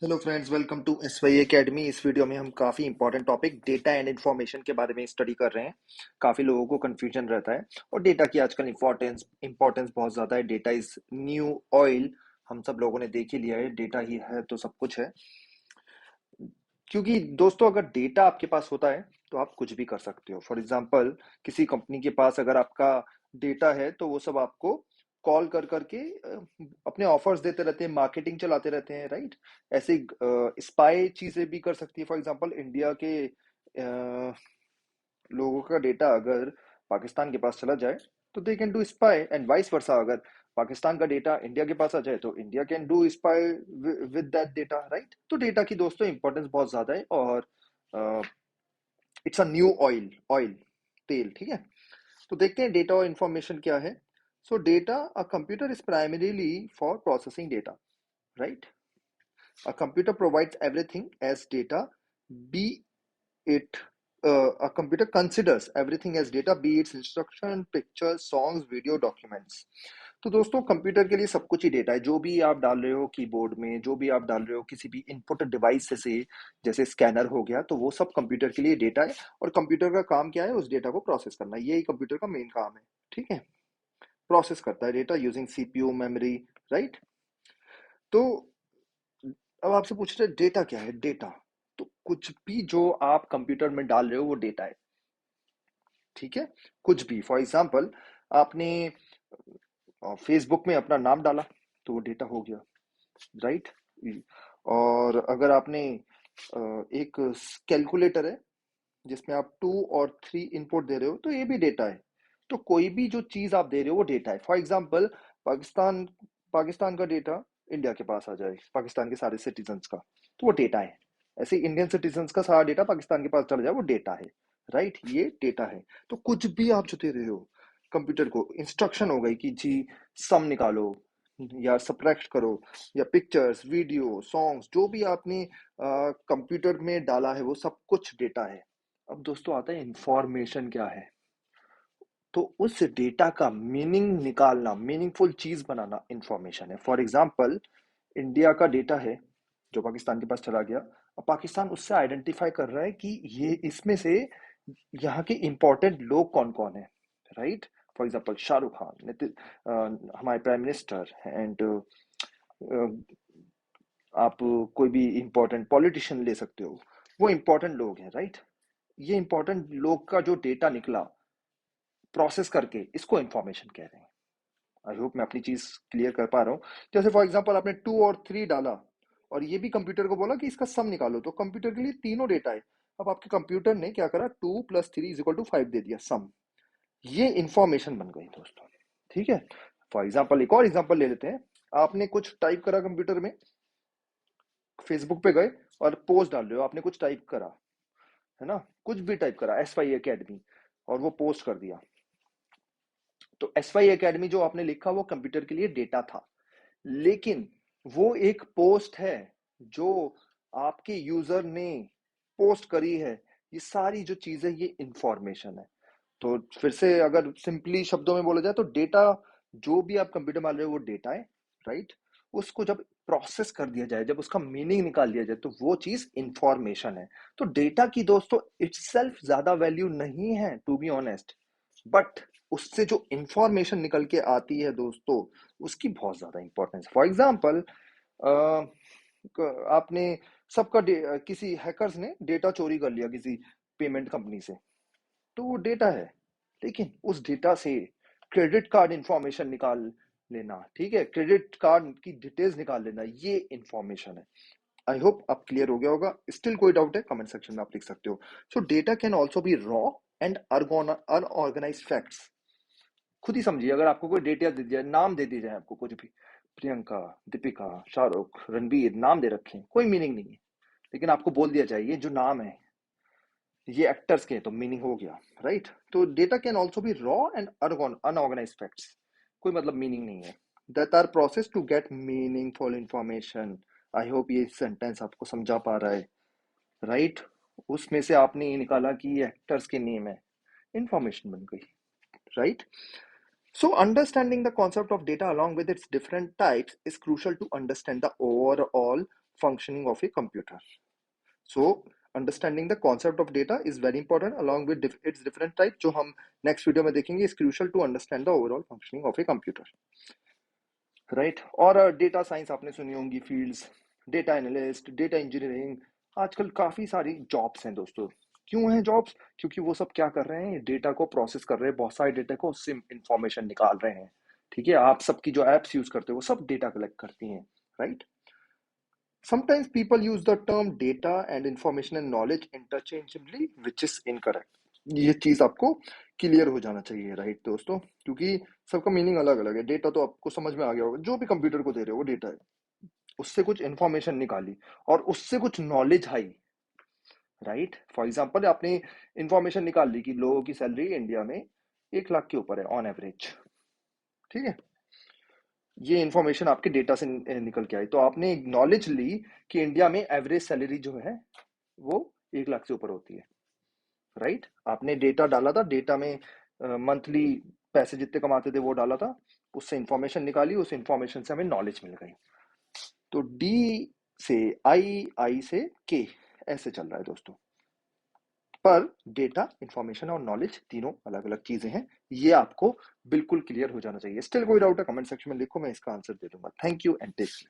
Hello friends, welcome to S Y academy. इस वीडियो में हम काफ़ी important topic data and information के बारे में स्टडी कर रहे हैं। काफ़ी लोगों को कन्फ्यूजन रहता है और डेटा की आजकल इंपॉर्टेंस बहुत ज़्यादा है। Data is new oil. हम सब लोगों ने देख ही लिया है, डेटा ही है तो सब कुछ है। क्योंकि दोस्तों, अगर डेटा आपके पास होता है तो आप कुछ भी कर सकते हो। फॉर एग्जांपल, किसी कंपनी के पास अगर आपका डेटा है तो वो सब आपको कॉल कर करके अपने ऑफर्स देते रहते हैं, मार्केटिंग चलाते रहते हैं, राइट। ऐसे स्पाई चीजें भी कर सकती है। फॉर एग्जांपल, इंडिया के लोगों का डेटा अगर पाकिस्तान के पास चला जाए तो they can do spy, and vice versa. अगर पाकिस्तान का डेटा इंडिया के पास आ जाए तो India can do spy with that data, right. तो डेटा की दोस्तों इंपॉर्टेंस बहुत ज्यादा है और इट्स अ न्यू ऑयल, तेल, ठीक है। तो देखते हैं डेटा और इंफॉर्मेशन क्या है। सो data, a computer is primarily for processing data, right. A computer provides everything as data, be it a computer considers everything as data, be it instruction, pictures, songs, video, documents. तो दोस्तों, computer के लिए सब कुछ ही data है। जो भी आप डाल रहे हो कीबोर्ड में, जो भी आप डाल रहे हो किसी भी इनपुट डिवाइस से, जैसे स्कैनर हो गया, तो वो सब कंप्यूटर के लिए डेटा है। और कंप्यूटर का काम क्या है? उस डेटा को प्रोसेस करना। यही कंप्यूटर का मेन काम है, ठीक है। प्रोसेस करता है data using CPU, memory, right. तो अब आपसे पूछ रहे डेटा क्या है? डेटा तो कुछ भी जो आप कंप्यूटर में डाल रहे हो वो डेटा है, ठीक है। कुछ भी, फॉर एग्जांपल, आपने फेसबुक में अपना नाम डाला तो वो डेटा हो गया, राइट। और अगर आपने एक कैलकुलेटर है जिसमें आप 2 और 3 इनपुट दे रहे हो तो ये भी डेटा है। तो कोई भी जो चीज आप दे रहे हो वो डेटा है। फॉर एग्जांपल, पाकिस्तान पाकिस्तान का डेटा इंडिया के पास आ जाए, पाकिस्तान के सारे सिटीजन्स का, तो वो डेटा है। ऐसे इंडियन सिटीजन्स का सारा डेटा पाकिस्तान के पास चला जाए, वो डेटा है, राइट। ये डेटा है। तो कुछ भी आप जो दे रहे हो कंप्यूटर को, इंस्ट्रक्शन हो गई कि जी सम निकालो या सब्ट्रैक्ट करो, या पिक्चर्स, वीडियो, सॉन्ग्स, जो भी आपने कंप्यूटर में डाला है वो सब कुछ डेटा है। अब दोस्तों आता है इंफॉर्मेशन क्या है। तो उस डेटा का मीनिंग निकालना, मीनिंगफुल चीज बनाना इंफॉर्मेशन है। फॉर एग्जाम्पल, इंडिया का डेटा है जो पाकिस्तान के पास चला गया। अब पाकिस्तान उससे आइडेंटिफाई कर रहा है कि ये इसमें से यहाँ के इंपॉर्टेंट लोग कौन कौन है, right. For example, Shahrukh Khan, हमारे प्राइम मिनिस्टर, एंड आप कोई भी इंपॉर्टेंट पॉलिटिशियन ले सकते हो। वो इंपॉर्टेंट लोग हैं, राइट। ये इंपॉर्टेंट लोग का जो डेटा निकला प्रोसेस करके, इसको इंफॉर्मेशन कह रहे हैं। आई होप मैं अपनी चीज क्लियर कर पा रहा हूँ। जैसे फॉर एग्जांपल, आपने 2 और 3 डाला और ये भी कंप्यूटर को बोला कि इसका सम निकालो, तो कंप्यूटर के लिए तीनों डेटा है। अब आपके कंप्यूटर ने क्या करा? 2 + 3 = 5 दे दिया, सम। ये इंफॉर्मेशन बन गई दोस्तों, ठीक है। फॉर एग्जाम्पल, एक और एग्जाम्पल ले लेते हैं। आपने कुछ टाइप करा कंप्यूटर में, फेसबुक पे गए और पोस्ट डाल रहे हो, आपने कुछ टाइप करा, है ना, कुछ भी टाइप करा, एस वाई अकेडमी, और वो पोस्ट कर दिया। तो एस वाई अकेडमी जो आपने लिखा वो कंप्यूटर के लिए डेटा था, लेकिन वो एक पोस्ट है जो आपके यूजर ने पोस्ट करी है। ये सारी जो चीजें, ये इंफॉर्मेशन है। तो फिर से अगर सिंपली शब्दों में बोला जाए तो डेटा, जो भी आप कंप्यूटर में डाल रहे हो वो डेटा है, राइट। उसको जब प्रोसेस कर दिया जाए, जब उसका मीनिंग निकाल दिया जाए, तो वो चीज इंफॉर्मेशन है। तो डेटा की दोस्तों इटसेल्फ ज्यादा वैल्यू नहीं है, टू बी ऑनेस्ट, बट उससे जो इंफॉर्मेशन निकल के आती है दोस्तों, उसकी बहुत ज्यादा इंपॉर्टेंस। फॉर एग्जाम्पल, आपने सबका किसी हैकर्स ने डेटा चोरी कर लिया किसी पेमेंट कंपनी से, तो वो डेटा है। लेकिन उस डेटा से क्रेडिट कार्ड इंफॉर्मेशन निकाल लेना, ठीक है, क्रेडिट कार्ड की डिटेल्स निकाल लेना, ये इंफॉर्मेशन है। आई होप अब क्लियर हो गया होगा। स्टिल कोई डाउट है, कमेंट सेक्शन में आप लिख सकते हो। So data can also be raw and unorganise facts. खुद ही समझिए, अगर आपको कोई डेटा दे दिया, नाम दे दिया जाए आपको, कुछ भी, प्रियंका, दीपिका, शाहरुख, रणबीर, नाम दे रखे हैं, कोई मीनिंग नहीं है, लेकिन आपको बोल दिया जाए ये जो नाम है ये एक्टर्स के, तो मीनिंग हो गया, राइट। तो data can also be raw and unorganise facts, कोई मतलब मीनिंग नहीं है, that are process to get meaningful information. I hope ये सेंटेंस आपको समझा पा रहा है, राइट। उसमें से आपने ये निकाला कि ये एक्टर्स के नेम है, इंफॉर्मेशन बन गई, right. So, understanding the concept of data along with its different types is crucial to understand the overall functioning of a computer. So understanding the concept of data is very important along with its different type, जो हम next video में देखेंगे, is crucial to understand the overall functioning of a computer, right? और data science आपने सुनी होंगी fields, data analyst, data engineering, आजकल काफी सारी जॉब्स हैं दोस्तों। क्यों हैं जॉब्स? क्योंकि वो सब क्या कर रहे हैं, डेटा को प्रोसेस कर रहे हैं, बहुत सारे डेटा को, उससे इंफॉर्मेशन निकाल रहे हैं। ठीक है, आप सबकी जो एप्स यूज करते हो वो सब डेटा कलेक्ट करती हैं, right? Sometimes people use the term data and information and knowledge interchangeably, which is incorrect. ये चीज आपको क्लियर हो जाना चाहिए, राइट दोस्तों? क्योंकि सबका मीनिंग अलग अलग है। डेटा तो आपको समझ में आ गया होगा, जो भी कंप्यूटर को दे रहे हो वो डेटा है, उससे कुछ इंफॉर्मेशन निकाली और उससे कुछ knowledge I, right? For example आपने इंफॉर्मेशन निकाल ली कि लोगों की सैलरी इंडिया में 1 लाख के ऊपर है ऑन एवरेज, ठीक है? ये इंफॉर्मेशन आपके डेटा से निकल के आई, तो आपने नॉलेज ली कि इंडिया में एवरेज सैलरी जो है वो 1 लाख से ऊपर होती है, राइट? आपने डेटा डाला था, डेटा में मंथली पैसे जितने कमाते थे वो डाला था, उससे इंफॉर्मेशन निकाली, उस इंफॉर्मेशन से हमें नॉलेज मिल गई। तो डी से आई, आई से के, ऐसे चल रहा है दोस्तों। पर डेटा, इंफॉर्मेशन और नॉलेज तीनों अलग अलग चीजें हैं, ये आपको बिल्कुल क्लियर हो जाना चाहिए। स्टिल कोई डाउट है कमेंट सेक्शन में लिखो, मैं इसका आंसर दे दूंगा। Thank you and take care.